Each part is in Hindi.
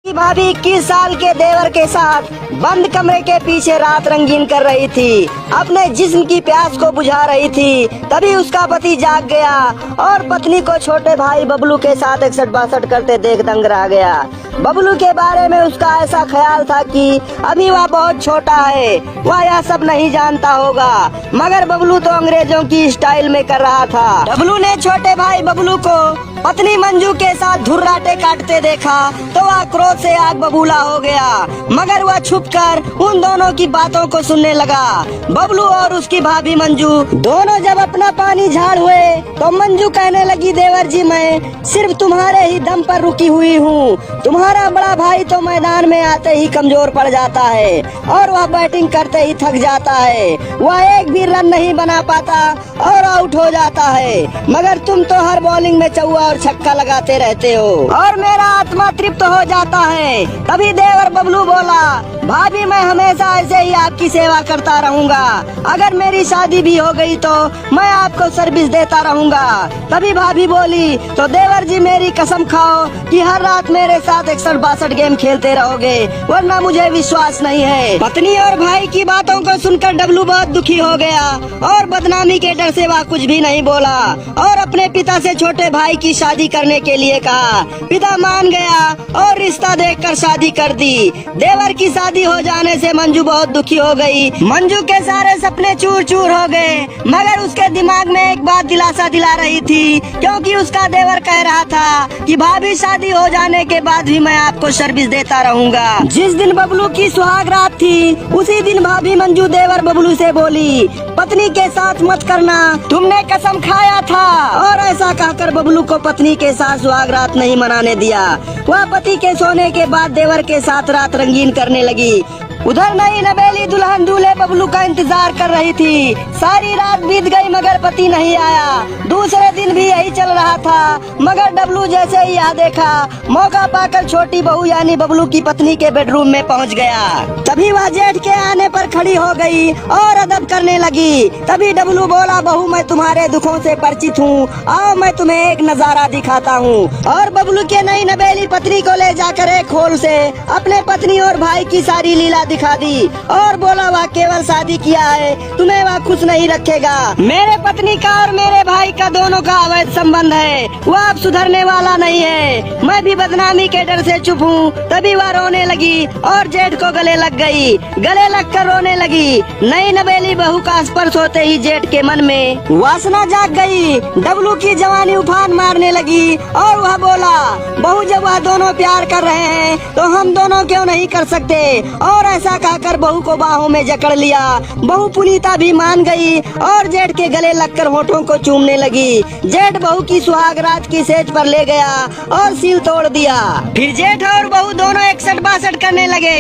भाभी 21 साल के देवर के साथ बंद कमरे के पीछे रात रंगीन कर रही थी, अपने जिस्म की प्यास को बुझा रही थी। तभी उसका पति जाग गया और पत्नी को छोटे भाई बबलू के साथ 61-62 करते देख दंग रह गया। बबलू के बारे में उसका ऐसा ख्याल था कि अभी वह बहुत छोटा है, वह यह सब नहीं जानता होगा, मगर बबलू तो अंग्रेजों की स्टाइल में कर रहा था। बबलू ने छोटे भाई बबलू को पत्नी मंजू के साथ धुर्राटे काटते देखा तो वह क्रोध से आग बबूला हो गया, मगर वह छुपकर उन दोनों की बातों को सुनने लगा। बबलू और उसकी भाभी मंजू दोनों जब अपना पानी झाड़ हुए तो मंजू कहने लगी, देवर जी मैं सिर्फ तुम्हारे ही दम पर रुकी हुई हूँ। तुम्हारा बड़ा भाई तो मैदान में आते ही कमजोर पड़ जाता है और वह बैटिंग करते ही थक जाता है, वह एक भी रन नहीं बना पाता और आउट हो जाता है, मगर तुम तो हर बॉलिंग में चौका और छक्का लगाते रहते हो और मेरा आत्मा तृप्त हो जाता है। तभी देवर बबलू बोला, भाभी मैं हमेशा ऐसे ही आपकी सेवा करता रहूंगा, अगर मेरी शादी भी हो गई तो मैं आपको सर्विस देता रहूंगा। तभी भाभी बोली, तो देवर जी मेरी कसम खाओ कि हर रात मेरे साथ 61-62 गेम खेलते रहोगे, वरना मुझे विश्वास नहीं है। पत्नी और भाई की बातों को सुनकर डब्लू बहुत दुखी हो गया और बदनामी के डर से वह कुछ भी नहीं बोला और अपने पिता से छोटे भाई की शादी करने के लिए कहा। पिता मान गया और रिश्ता देखकर शादी कर दी। देवर की शादी हो जाने से मंजू बहुत दुखी हो गई। मंजू के सारे सपने चूर चूर हो गए, मगर उसके दिमाग में एक बात दिलासा दिला रही थी, क्योंकि उसका देवर कह रहा था कि भाभी शादी हो जाने के बाद भी मैं आपको सर्विस देता रहूंगा। जिस दिन बबलू की सुहाग रात थी उसी दिन भाभी मंजू देवर बबलू से बोली, पत्नी के साथ मत करना, तुमने कसम खाया था। और ऐसा कहकर बबलू को पत्नी के साथ सुहाग रात नहीं मनाने दिया। वह पति के सोने के बाद देवर के साथ रात रंगीन करने लगी। उधर नई नवेली दुल्हन दूल्हे बबलू का इंतजार कर रही थी। सारी रात बीत गई मगर पति नहीं आया। दूसरे दिन भी यही चल रहा था, मगर डब्लू जैसे ही यहाँ देखा, मौका पाकर छोटी बहू यानी बबलू की पत्नी के बेडरूम में पहुँच गया। तभी वह जेठ के आने पर खड़ी हो गई और अदब करने लगी। तभी डब्लू बोला, बहू मैं तुम्हारे दुखों से परिचित हूँ, आओ मैं तुम्हें एक नजारा दिखाता हूँ। और बबलू के नई नवेली पत्नी को ले जाकर एक खोल से अपने पत्नी और भाई की सारी लीला दिखा दी और बोला, वह केवल शादी किया है, तुम्हें वह खुश नहीं रखेगा। मेरे पत्नी का और मेरे भाई का दोनों का अवैध संबंध है, वह अब सुधरने वाला नहीं है। मैं भी बदनामी के डर से चुप हूँ। तभी वह रोने लगी और जेठ को गले लग गई। गले लगकर रोने लगी। नई नवेली बहू का स्पर्श होते ही जेठ के मन में वासना जाग गई। डब्लू की जवानी उफान मारने लगी और वह बोला, बहू जब वह दोनों प्यार कर रहे हैं तो हम दोनों क्यों नहीं कर सकते। और ऐसा कहकर बहू को बाहों में जकड़ लिया। बहू पुनीता भी मान गई और जेठ के गले लगकर होठों को चूमने लगी। जेठ बहू की सुहाग रात की सेज पर ले गया और सील तोड़ दिया। फिर जेठ और बहू दोनों 61-62 करने लगे।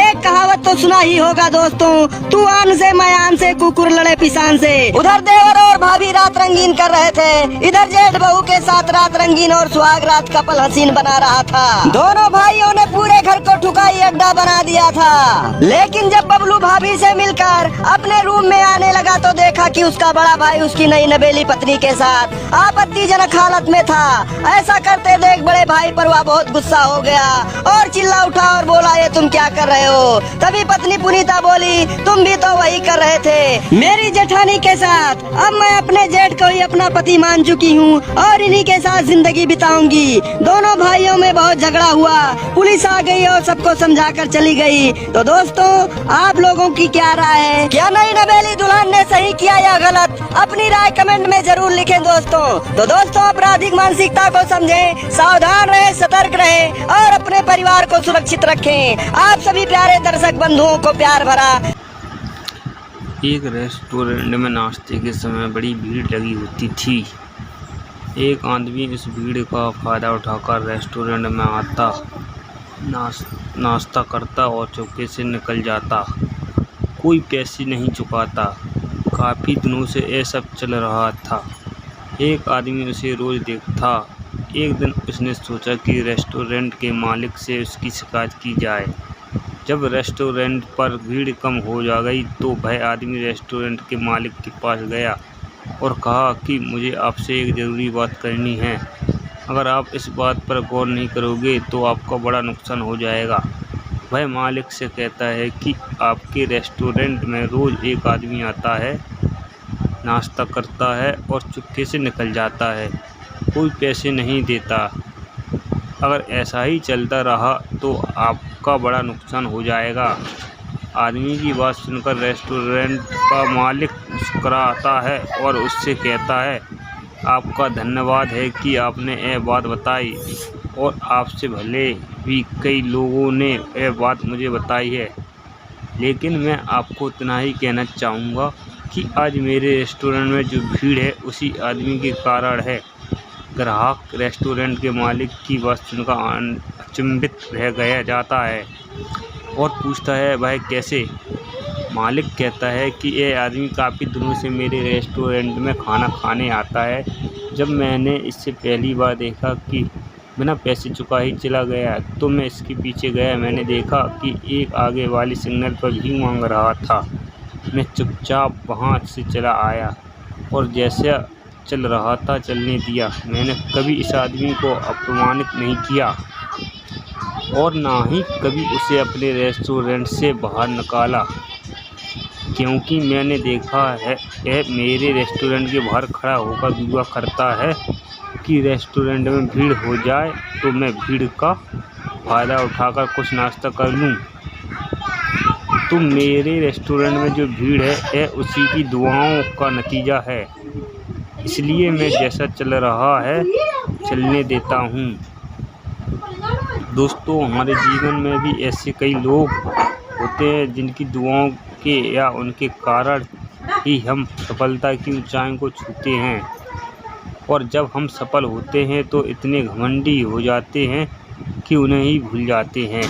एक कहावत तो सुना ही होगा दोस्तों, तू आन से मैं आन से, कुकुर लड़े पिसान से। उधर देवर और भाभी रात रंगीन कर रहे थे, इधर जेठ बहू के साथ रात रंगीन और सुहाग रात का पल हसीन बना रहा था। दोनों भाइयों ने पूरे घर को ठुकाई अड्डा बना दिया था। लेकिन जब बबलू भाभी से मिलकर अपने रूम में आने लगा तो देखा कि उसका बड़ा भाई उसकी नई नवेली पत्नी के साथ आपत्तिजनक हालत में था। ऐसा करते देख बड़े भाई पर वह बहुत गुस्सा हो गया और चिल्ला उठा और बोला, ये तुम क्या कर रहे हो। तभी पत्नी पुनीता बोली, तुम भी तो वही कर रहे थे मेरी जेठानी के साथ। अब मैं अपने जेठ को ही अपना पति मान चुकी हूँ और इन्हीं के साथ जिंदगी बिताऊंगी। दोनों भाइयों में बहुत झगड़ा हुआ। पुलिस आ गई और सबको समझाकर चली गई। तो दोस्तों आप लोगों की क्या राय है, क्या नई नवेली दुल्हन ने सही किया या गलत? अपनी राय कमेंट में जरूर लिखें दोस्तों। तो दोस्तों आपराधिक मानसिकता को समझें, सावधान रहे, सतर्क रहे और अपने परिवार को सुरक्षित रखें। आप सभी प्यारे दर्शक बंधुओं को प्यार भरा। एक रेस्टोरेंट में नाश्ते के समय बड़ी भीड़ लगी होती थी। एक आदमी इस भीड़ का फायदा उठाकर रेस्टोरेंट में आता, नाश्ता करता और चौके से निकल जाता। कोई पैसे नहीं चुकाता। काफ़ी दिनों से ये सब चल रहा था। एक आदमी उसे रोज़ देखता। एक दिन उसने सोचा कि रेस्टोरेंट के मालिक से उसकी शिकायत की जाए। जब रेस्टोरेंट पर भीड़ कम हो जा गई तो वह आदमी रेस्टोरेंट के मालिक के पास गया और कहा कि मुझे आपसे एक ज़रूरी बात करनी है। अगर आप इस बात पर गौर नहीं करोगे तो आपका बड़ा नुकसान हो जाएगा। वह मालिक से कहता है कि आपके रेस्टोरेंट में रोज़ एक आदमी आता है, नाश्ता करता है और चुपके से निकल जाता है, कोई पैसे नहीं देता। अगर ऐसा ही चलता रहा तो आपका बड़ा नुकसान हो जाएगा। आदमी की बात सुनकर रेस्टोरेंट का मालिक मुस्कुराता है और उससे कहता है, आपका धन्यवाद है कि आपने यह बात बताई, और आपसे भले भी कई लोगों ने यह बात मुझे बताई है, लेकिन मैं आपको इतना ही कहना चाहूँगा कि आज मेरे रेस्टोरेंट में जो भीड़ है उसी आदमी के कारण है। ग्राहक रेस्टोरेंट के मालिक की बात सुनकर अचंभित रह जाता है और पूछता है, वह कैसे? मालिक कहता है कि यह आदमी काफ़ी दिनों से मेरे रेस्टोरेंट में खाना खाने आता है। जब मैंने इससे पहली बार देखा कि बिना पैसे चुका ही चला गया तो मैं इसके पीछे गया। मैंने देखा कि एक आगे वाली सिग्नल पर भीख मांग रहा था। मैं चुपचाप वहाँ से चला आया और जैसा चल रहा था चलने दिया। मैंने कभी इस आदमी को अपमानित नहीं किया और ना ही कभी उसे अपने रेस्टोरेंट से बाहर निकाला, क्योंकि मैंने देखा है यह मेरे रेस्टोरेंट के बाहर खड़ा होकर दुआ करता है कि रेस्टोरेंट में भीड़ हो जाए तो मैं भीड़ का फ़ायदा उठाकर कुछ नाश्ता कर लूं। तो मेरे रेस्टोरेंट में जो भीड़ है यह उसी की दुआओं का नतीजा है, इसलिए मैं जैसा चल रहा है चलने देता हूँ। दोस्तों, हमारे जीवन में भी ऐसे कई लोग होते हैं जिनकी दुआओं के या उनके कारण ही हम सफलता की ऊंचाई को छूते हैं, और जब हम सफल होते हैं तो इतने घमंडी हो जाते हैं कि उन्हें ही भूल जाते हैं।